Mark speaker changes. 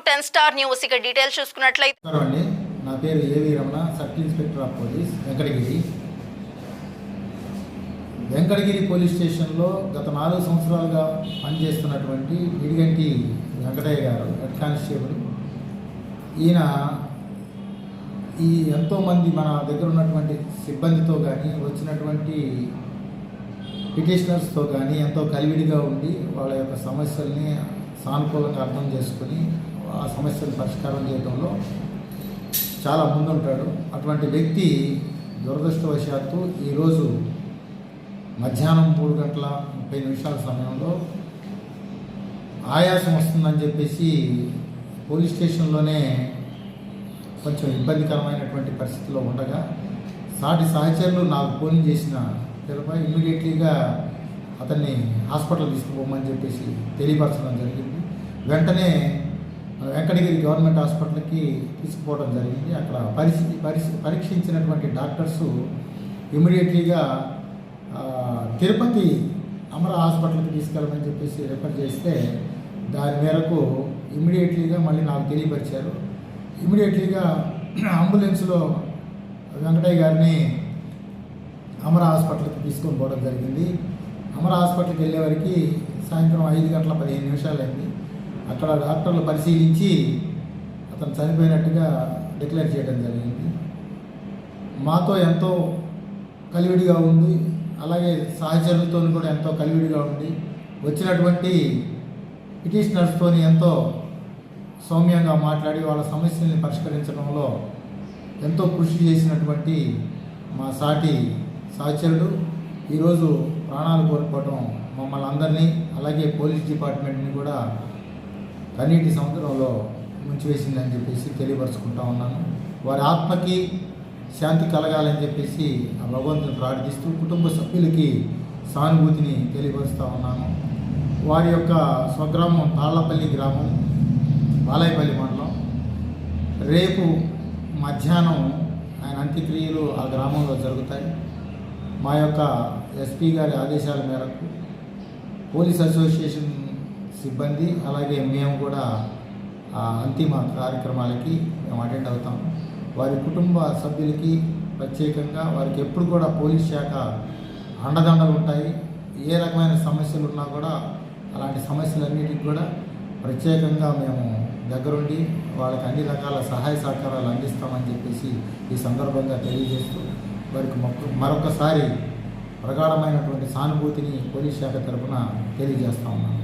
Speaker 1: 10 Star news. ఇక details చూసుకున్నట్లయితే
Speaker 2: నా పేరు ఏవి Ramana, circle inspector of police, Venkatagiri police స్టేషన్లో గత 4 సంవత్సరాలుగా పనిచేస్తున్నటువంటి ఇడిగంటి వెంకటయ్య గారు హెడ్ కానిస్టేబుల్. ఈయన ఎంతోమంది మన దగ్గర ఉన్నటువంటి సిబ్బందితో కానీ వచ్చినటువంటి పిటిషనర్స్తో కానీ ఎంతో కలివిడిగా ఉండి వాళ్ళ యొక్క సమస్యల్ని సానుకూలంగా అర్థం చేసుకొని ఆ సమస్యలు పరిష్కారం చేయడంలో చాలా ముందుంటాడు. అటువంటి వ్యక్తి దురదృష్టవశాత్తు ఈరోజు మధ్యాహ్నం 3:30 సమయంలో ఆయాసం వస్తుందని చెప్పేసి పోలీస్ స్టేషన్లోనే కొంచెం ఇబ్బందికరమైనటువంటి పరిస్థితిలో ఉండగా సాటి సహచరులు నాకు ఫోన్ చేసిన పిల్లపై ఇమ్మీడియట్లీగా అతన్ని హాస్పిటల్ తీసుకుపోమని చెప్పేసి తెలియపరచడం జరిగింది. వెంటనే వెంకటగిరి గవర్నమెంట్ హాస్పిటల్కి తీసుకుపోవడం జరిగింది. అక్కడ పరీక్షించినటువంటి డాక్టర్సు ఇమ్మీడియట్లీగా తిరుపతి అమరా హాస్పిటల్కి తీసుకెళ్ళమని చెప్పేసి రిఫర్ చేస్తే దాని మేరకు ఇమ్మీడియట్లీగా మళ్ళీ నాకు తెలియపరిచారు. ఇమ్మీడియట్లీగా అంబులెన్స్లో వెంకటయ్య గారిని అమరా హాస్పిటల్కి తీసుకొని పోవడం జరిగింది. అమరా హాస్పిటల్కి వెళ్ళేవారికి సాయంత్రం 5:15 అయింది. అక్కడ డాక్టర్లు పరిశీలించి అతను చనిపోయినట్టుగా డిక్లేర్ చేయడం జరిగింది. మాతో ఎంతో కలివిడిగా ఉంది, అలాగే సహచరులతో కూడా ఎంతో కలివిడిగా ఉండి వచ్చినటువంటి పిటిషనర్స్తో ఎంతో సౌమ్యంగా మాట్లాడి వాళ్ళ సమస్యల్ని పరిష్కరించడంలో ఎంతో కృషి చేసినటువంటి మా సాటి సహచరుడు ఈరోజు ప్రాణాలు కోల్పోవడం మమ్మల్ని అందరినీ, అలాగే పోలీస్ డిపార్ట్మెంట్ని కూడా కన్నీటి సముద్రంలో ముంచివేసిందని చెప్పేసి తెలియపరుచుకుంటా ఉన్నాను. వారి ఆత్మకి శాంతి కలగాలని చెప్పేసి ఆ భగవంతుని ప్రార్థిస్తూ కుటుంబ సభ్యులకి సానుభూతిని తెలియపరుస్తూ ఉన్నాను. వారి యొక్క స్వగ్రామం తాళ్లపల్లి గ్రామం, బాలాయపల్లి మండలం. రేపు మధ్యాహ్నం ఆయన అంత్యక్రియలు ఆ గ్రామంలో జరుగుతాయి. మా యొక్క ఎస్పీ గారి ఆదేశాల మేరకు పోలీస్ అసోసియేషన్ సిబ్బంది అలాగే మేము కూడా ఆ అంతిమ కార్యక్రమాలకి మేము అటెండ్ అవుతాము. వారి కుటుంబ సభ్యులకి ప్రత్యేకంగా వారికి ఎప్పుడు కూడా పోలీస్ శాఖ అండదండలు ఉంటాయి. ఏ రకమైన సమస్యలు ఉన్నా కూడా అలాంటి సమస్యలన్నిటికి కూడా ప్రత్యేకంగా మేము దగ్గరుండి వాళ్ళకి అన్ని రకాల సహాయ సహకారాలు అందిస్తామని చెప్పేసి ఈ సందర్భంగా తెలియజేస్తూ వారికి మరొకసారి ప్రగాఢమైనటువంటి సానుభూతిని పోలీస్ శాఖ తరఫున తెలియజేస్తా ఉన్నాను.